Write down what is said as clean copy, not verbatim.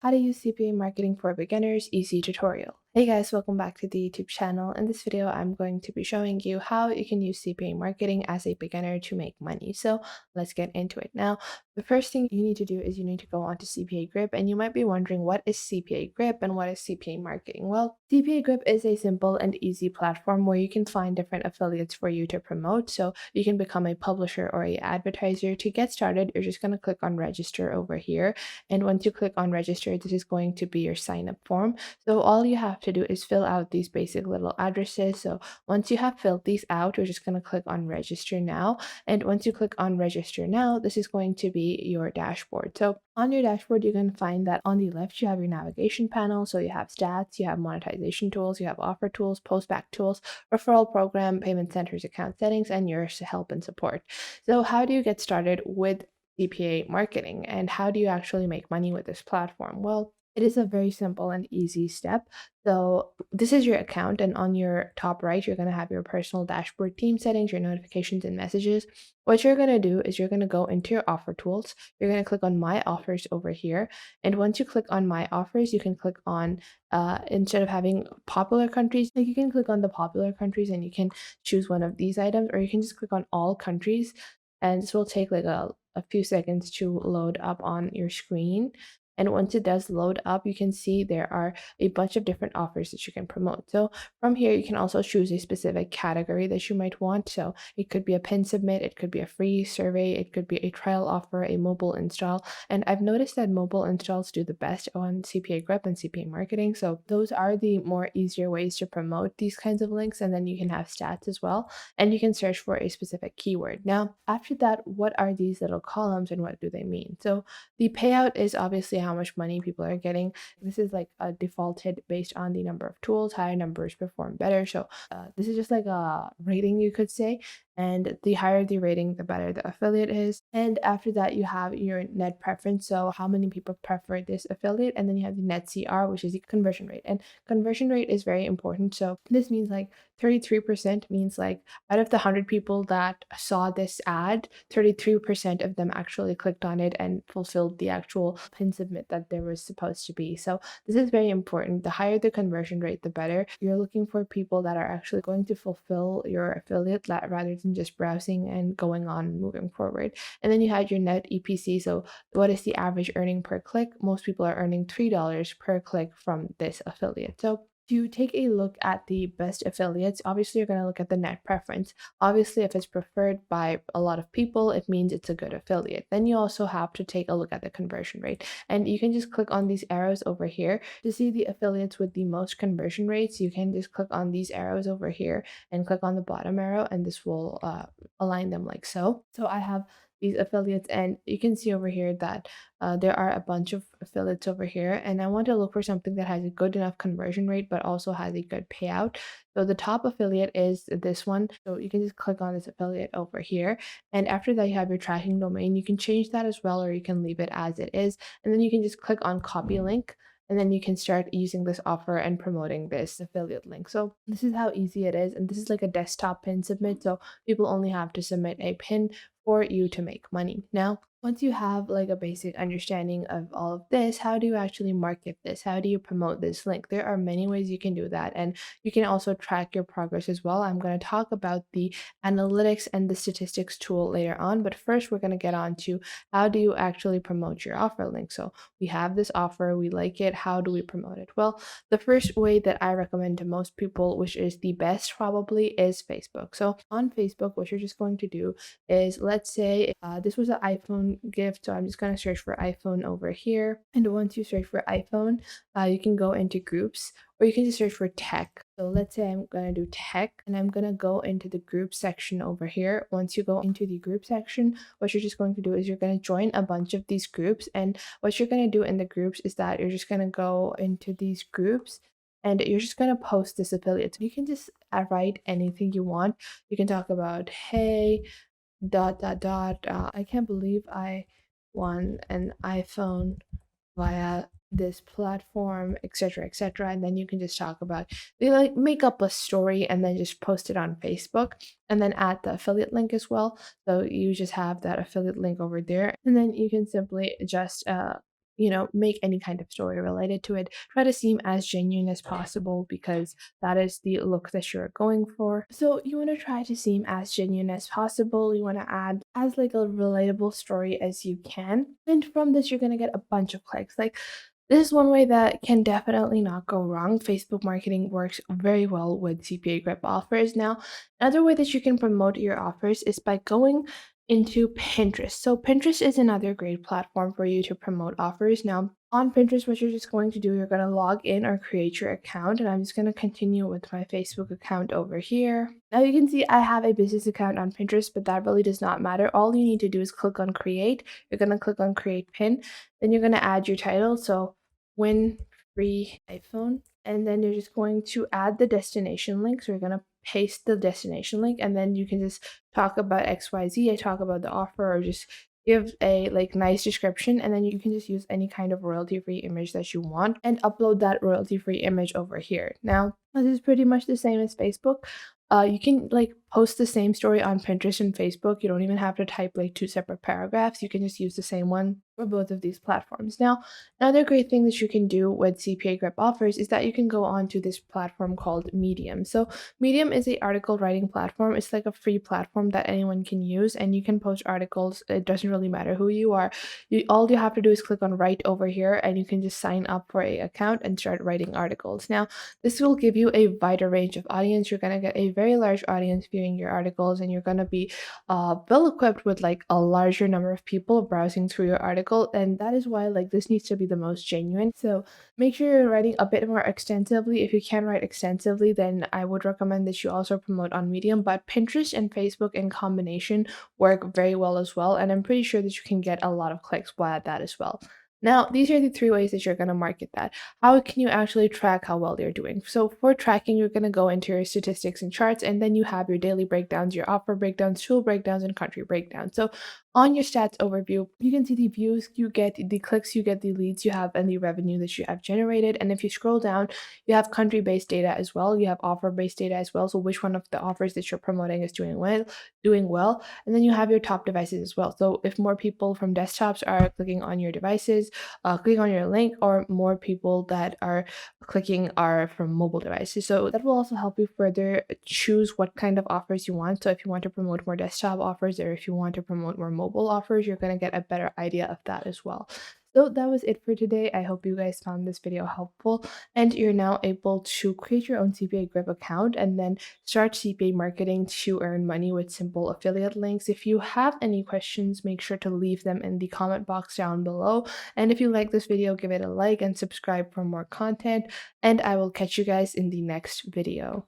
How to use CPA marketing for beginners, easy tutorial. Hey guys, welcome back to the YouTube channel. In this video, I'm going to be showing you how you can use CPA marketing as a beginner to make money. So let's get into it. Now, the first thing you need to do is you need to go onto CPA Grip, and you might be wondering what is CPA Grip and what is CPA marketing? Well, CPA Grip is a simple and easy platform where you can find different affiliates for you to promote. So you can become a publisher or a advertiser. To get started, you're just going to click on register over here. And once you click on register, this is going to be your sign up form. So all you have to do is fill out these basic little addresses. So once you have filled these out, you're just going to click on register now. And once you click on register now, this is going to be your dashboard. So on your dashboard, you're going to find that on the left, you have your navigation panel. So you have stats, you have monetization tools, you have offer tools, postback tools, referral program, payment centers, account settings, and your help and support. So how do you get started with CPA marketing, and how do you actually make money with this platform? Well, it is a very simple and easy step. So this is your account, and on your top right, you're going to have your personal dashboard, team settings, your notifications and messages. What you're going to do is you're going to go into your offer tools. You're going to click on my offers over here. And once you click on my offers, you can click on, instead of having popular countries, like you can click on the popular countries and you can choose one of these items, or you can just click on all countries. And this will take like a few seconds to load up on your screen. And once it does load up, you can see there are a bunch of different offers that you can promote. So from here, you can also choose a specific category that you might want. So it could be a pin submit, it could be a free survey, it could be a trial offer, a mobile install. And I've noticed that mobile installs do the best on CPA Grip and CPA marketing. So those are the more easier ways to promote these kinds of links. And then you can have stats as well, and you can search for a specific keyword. Now, after that, what are these little columns and what do they mean? So the payout is obviously how much money people are getting. This is like a defaulted based on the number of tools. Higher numbers perform better. So this is just like a rating, you could say. And the higher the rating, the better the affiliate is. And after that, you have your net preference. So how many people prefer this affiliate? And then you have the net CR, which is the conversion rate. And conversion rate is very important. So this means like 33% means like out of the 100 people that saw this ad, 33% of them actually clicked on it and fulfilled the actual pin submit that there was supposed to be. So this is very important. The higher the conversion rate, the better. You're looking for people that are actually going to fulfill your affiliate rather than just browsing and going on moving forward. And then you had your net EPC. So what is the average earning per click? Most people are earning $3 per click from this affiliate. So to take a look at the best affiliates, obviously you're going to look at the net preference. Obviously, if it's preferred by a lot of people, it means it's a good affiliate. Then you also have to take a look at the conversion rate. And you can just click on these arrows over here to see the affiliates with the most conversion rates. You can just click on these arrows over here and click on the bottom arrow, and this will align them like so. So I have these affiliates, and you can see over here that there are a bunch of affiliates over here, and I want to look for something that has a good enough conversion rate but also has a good payout. So the top affiliate is this one. So you can just click on this affiliate over here, and after that you have your tracking domain. You can change that as well, or you can leave it as it is, and then you can just click on copy link, and then you can start using this offer and promoting this affiliate link. So this is how easy it is, and this is like a desktop pin submit, so people only have to submit a pin for you to make money. Now, once you have like a basic understanding of all of this, how do you actually market this? How do you promote this link? There are many ways you can do that, and you can also track your progress as well. I'm going to talk about the analytics and the statistics tool later on, but first we're going to get on to how do you actually promote your offer link. So we have this offer, we like it. How do we promote it? Well, the first way that I recommend to most people, which is the best probably, is Facebook. So on Facebook, what you're just going to do is, let's say this was an iPhone gift, so I'm just going to search for iPhone over here. And once you search for iPhone, you can go into groups, or you can just search for tech. So let's say I'm going to do tech, and I'm going to go into the group section over here. Once you go into the group section, what you're just going to do is you're going to join a bunch of these groups. And what you're going to do in the groups is that you're just going to go into these groups, and you're just going to post this affiliate. So you can just write anything you want. You can talk about, hey, dot dot dot, I can't believe I won an iPhone via this platform, etc., etc. And then you can just talk about, they like make up a story and then just post it on Facebook, and then add the affiliate link as well. So you just have that affiliate link over there, and then you can simply just make any kind of story related to it. Try to seem as genuine as possible because that is the look that you're going for. So you want to try to seem as genuine as possible. You want to add as like a relatable story as you can. And from this, you're going to get a bunch of clicks. Like this is one way that can definitely not go wrong. Facebook marketing works very well with CPA grip offers. Now, another way that you can promote your offers is by going into Pinterest. So Pinterest is another great platform for you to promote offers. Now, on Pinterest, what you're just going to do, you're going to log in or create your account. And I'm just going to continue with my Facebook account over here. Now you can see I have a business account on Pinterest, but that really does not matter. All you need to do is click on create. You're going to click on create pin. Then you're going to add your title. So win free iPhone. And then you're just going to add the destination link. So you're going to paste the destination link, and then you can just talk about XYZ. I talk about the offer, or just give a like nice description, and then you can just use any kind of royalty-free image that you want and upload that royalty-free image over here. Now, this is pretty much the same as Facebook. You can like post the same story on Pinterest and Facebook. You don't even have to type like two separate paragraphs. You can just use the same one for both of these platforms. Now, another great thing that you can do with CPA grip offers is that you can go on to this platform called Medium. So Medium is a article writing platform. It's like a free platform that anyone can use, and you can post articles. It doesn't really matter who you are. All you have to do is click on write over here, and you can just sign up for a account and start writing articles. Now, this will give you a wider range of audience. You're going to get a very large audience viewing your articles, and you're going to be well equipped with like a larger number of people browsing through your article. And that is why like this needs to be the most genuine. So make sure you're writing a bit more extensively. If you can write extensively, then I would recommend that you also promote on Medium. But Pinterest and Facebook in combination work very well as well, and I'm pretty sure that you can get a lot of clicks via that as well. Now, these are the three ways that you're going to market that. How can you actually track how well they're doing? So for tracking, you're going to go into your statistics and charts, and then you have your daily breakdowns, your offer breakdowns, tool breakdowns, and country breakdowns. So on your stats overview, you can see the views you get, the clicks you get, the leads you have, and the revenue that you have generated. And if you scroll down, you have country-based data as well. You have offer-based data as well. So which one of the offers that you're promoting is doing well. And then you have your top devices as well. So if more people from desktops are clicking on your devices, clicking on your link, or more people that are clicking are from mobile devices. So that will also help you further choose what kind of offers you want. So if you want to promote more desktop offers, or if you want to promote more mobile offers, you're going to get a better idea of that as well. So that was it for today. I hope you guys found this video helpful, and you're now able to create your own CPA grip account and then start CPA marketing to earn money with simple affiliate links. If you have any questions, make sure to leave them in the comment box down below. And if you like this video, give it a like and subscribe for more content. And I will catch you guys in the next video.